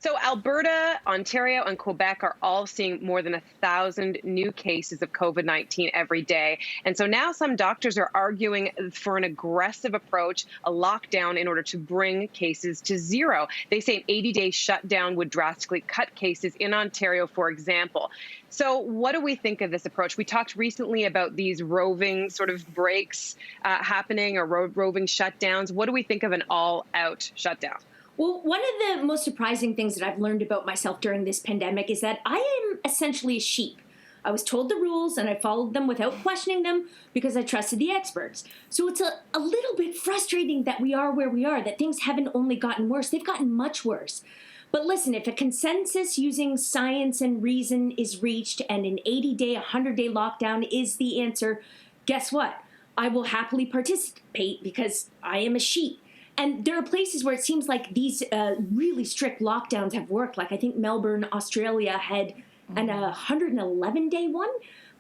So Alberta, Ontario, and Quebec are all seeing more than 1,000 new cases of COVID-19 every day. And so now some doctors are arguing for an aggressive approach, a lockdown, in order to bring cases to zero. They say an 80-day shutdown would drastically cut cases in Ontario, for example. So what do we think of this approach? We talked recently about these roving sort of breaks happening, or roving shutdowns. What do we think of an all-out shutdown? Well, one of the most surprising things that I've learned about myself during this pandemic is that I am essentially a sheep. I was told the rules and I followed them without questioning them because I trusted the experts. So it's a little bit frustrating that we are where we are, that things haven't only gotten worse, they've gotten much worse. But listen, if a consensus using science and reason is reached and an 80-day, 100-day lockdown is the answer, guess what? I will happily participate because I am a sheep. And there are places where it seems like these really strict lockdowns have worked. Like I think Melbourne, Australia had an 111-day one.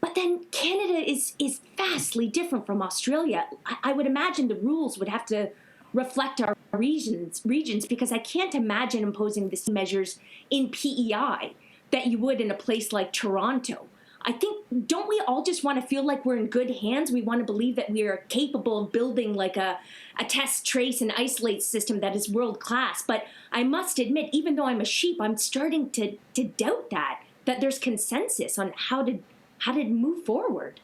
But then Canada is vastly different from Australia. I would imagine the rules would have to reflect our regions because I can't imagine imposing the same measures in PEI that you would in a place like Toronto. I think, don't we all just want to feel like we're in good hands? We want to believe that we are capable of building like a test, trace, and isolate system that is world class. But I must admit, even though I'm a sheep, I'm starting to doubt that there's consensus on how to move forward.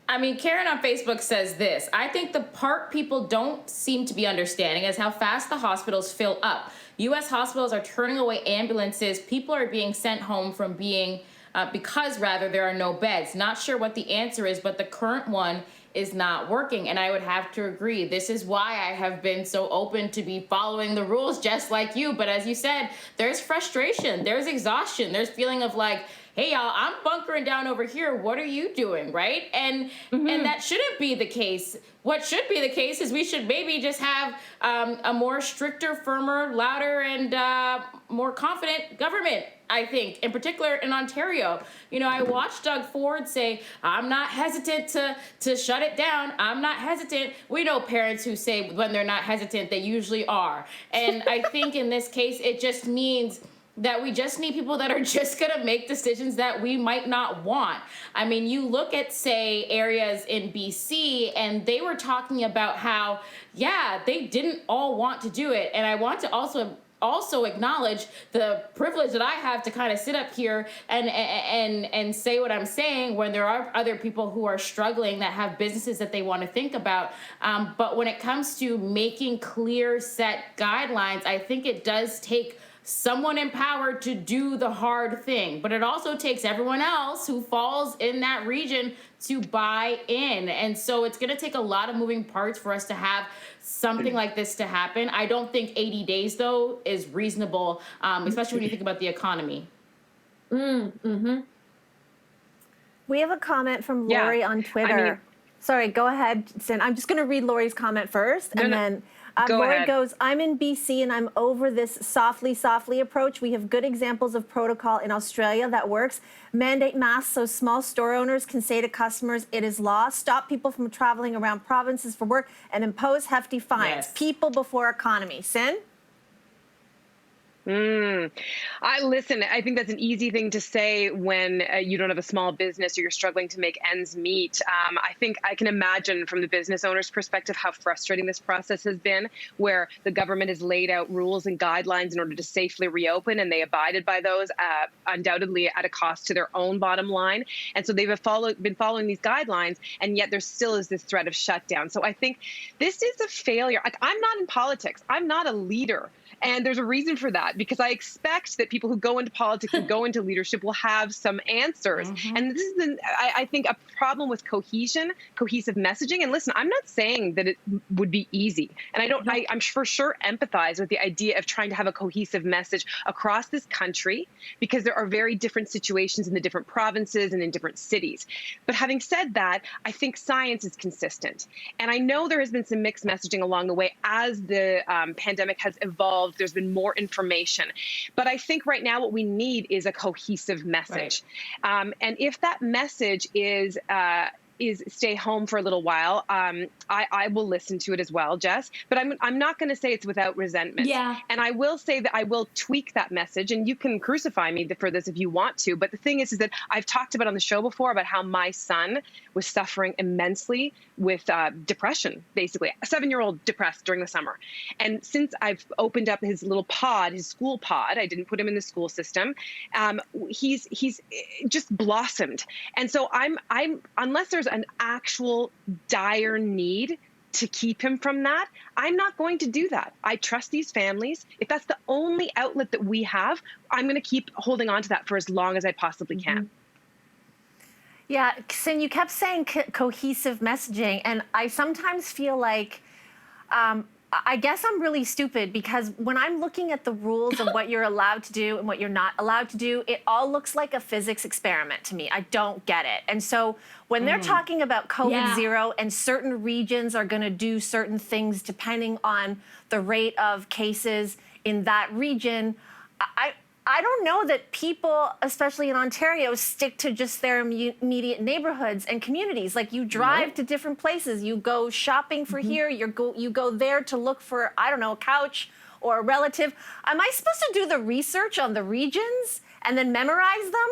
I mean, Karen on Facebook says this: I think the part people don't seem to be understanding is how fast the hospitals fill up. U.S. hospitals are turning away ambulances. People are being sent home from because there are no beds. Not sure what the answer is, but the current one is not working. And I would have to agree. This is why I have been so open to be following the rules just like you. But as you said, there's frustration, there's exhaustion, there's feeling of like, hey, y'all, I'm bunkering down over here. What are you doing, right? And that shouldn't be the case. What should be the case is we should maybe just have a more stricter, firmer, louder, and more confident government, I think, in particular in Ontario. You know, I watched Doug Ford say, I'm not hesitant to shut it down. I'm not hesitant. We know parents who say when they're not hesitant, they usually are. And I think in this case, it just means that we just need people that are just going to make decisions that we might not want. I mean, you look at, say, areas in BC, and they were talking about how, yeah, they didn't all want to do it. And I want to also acknowledge the privilege that I have to kind of sit up here and say what I'm saying when there are other people who are struggling that have businesses that they want to think about. But when it comes to making clear set guidelines, I think it does take someone empowered to do the hard thing, but it also takes everyone else who falls in that region to buy in. And so it's going to take a lot of moving parts for us to have something like this to happen. I don't think 80 days, though, is reasonable, especially when you think about the economy. We have a comment from Lori on Twitter. Sorry, go ahead, Sin. I'm just going to read Lori's comment first, then Lori goes, I'm in BC and I'm over this softly approach. We have good examples of protocol in Australia that works. Mandate masks so small store owners can say to customers, it is law. Stop people from traveling around provinces for work and impose hefty fines. Yes. People before economy. Sin? I think that's an easy thing to say when you don't have a small business or you're struggling to make ends meet. I think I can imagine from the business owner's perspective how frustrating this process has been, where the government has laid out rules and guidelines in order to safely reopen, and they abided by those, undoubtedly at a cost to their own bottom line. And so they've been following these guidelines, and yet there still is this threat of shutdown. So I think this is a failure. I'm not in politics. I'm not a leader. And there's a reason for that, because I expect that people who go into politics and go into leadership will have some answers. And this is, I think, a problem with cohesive messaging. And listen, I'm not saying that it would be easy. And I'm for sure empathize with the idea of trying to have a cohesive message across this country, because there are very different situations in the different provinces and in different cities. But having said that, I think science is consistent. And I know there has been some mixed messaging along the way as the pandemic has evolved. There's been more information. But I think right now what we need is a cohesive message. Right. And if that message is is stay home for a little while. I will listen to it as well, Jess, but I'm not going to say it's without resentment. Yeah. And I will say that I will tweak that message, and you can crucify me for this if you want to. But the thing is that I've talked about on the show before about how my son was suffering immensely with depression, basically, a 7-year-old depressed during the summer. And since I've opened up his little pod, his school pod, I didn't put him in the school system. He's just blossomed. And so I'm unless there's an actual dire need to keep him from that, I'm not going to do that. I trust these families. If that's the only outlet that we have, I'm going to keep holding on to that for as long as I possibly can. Yeah, Cyn, you kept saying cohesive messaging, and I sometimes feel like I guess I'm really stupid, because when I'm looking at the rules of what you're allowed to do and what you're not allowed to do, it all looks like a physics experiment to me. I don't get it. And so when they're talking about COVID zero and certain regions are going to do certain things depending on the rate of cases in that region, I don't know that people, especially in Ontario, stick to just their immediate neighborhoods and communities. Like, you drive to different places, you go shopping for here, you go there to look for, I don't know, a couch or a relative. Am I supposed to do the research on the regions and then memorize them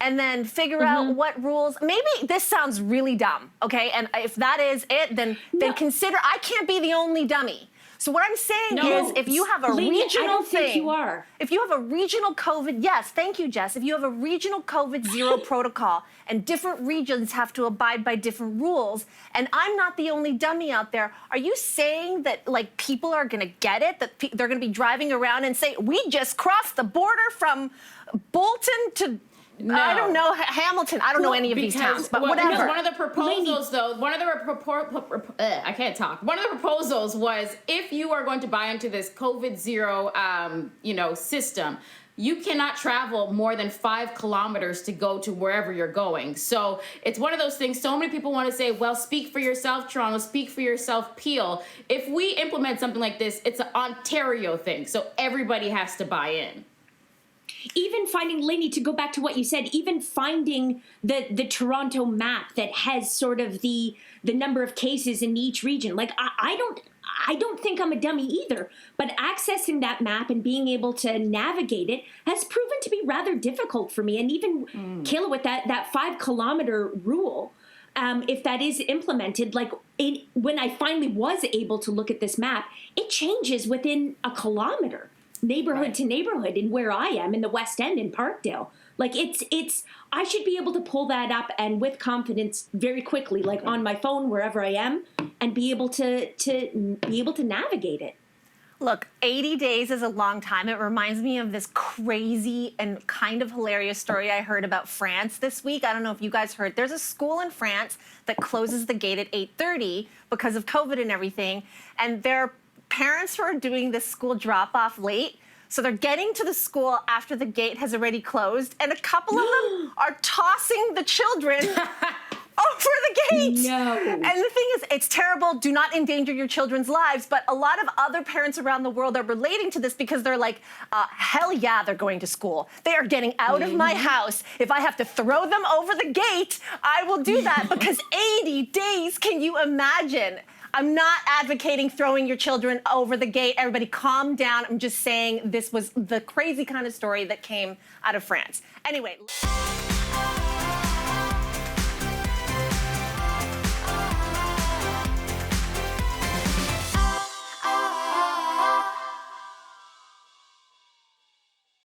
and then figure out what rules? Maybe this sounds really dumb, okay? And if that is it, then consider I can't be the only dummy. So what I'm saying is, if you have a regional think you are. If you have a regional COVID, yes, thank you, Jess. If you have a regional COVID zero protocol and different regions have to abide by different rules, and I'm not the only dummy out there, are you saying that, like, people are going to get it? That they're going to be driving around and say, we just crossed the border from Bolton to... No. I don't know Hamilton. I don't know any of these towns, but whatever. One of the proposals, though, I can't talk. One of the proposals was, if you are going to buy into this COVID zero, system, you cannot travel more than 5 kilometers to go to wherever you're going. So it's one of those things. So many people want to say, well, speak for yourself, Toronto, speak for yourself, Peel. If we implement something like this, it's an Ontario thing. So everybody has to buy in. Even finding, Lainey, to go back to what you said, even finding the Toronto map that has sort of the number of cases in each region. Like, I don't think I'm a dummy either, but accessing that map and being able to navigate it has proven to be rather difficult for me. And even Kayla, with that 5 kilometer rule, if that is implemented, like, when I finally was able to look at this map, it changes within a kilometer. Neighborhood to neighborhood in where I am in the West End in Parkdale. Like, it's I should be able to pull that up and with confidence very quickly, like on my phone, wherever I am, and be able to navigate it. Look, 80 days is a long time. It reminds me of this crazy and kind of hilarious story I heard about France this week. I don't know if you guys heard. There's a school in France that closes the gate at 8:30 because of COVID and everything, and their parents who are doing this school drop-off late, so they're getting to the school after the gate has already closed, and a couple of them are tossing the children over the gate. No. And the thing is, it's terrible. Do not endanger your children's lives. But a lot of other parents around the world are relating to this because they're like, hell yeah, they're going to school. They are getting out of my house. If I have to throw them over the gate, I will do that, because 80 days, can you imagine? I'm not advocating throwing your children over the gate. Everybody calm down. I'm just saying this was the crazy kind of story that came out of France. Anyway.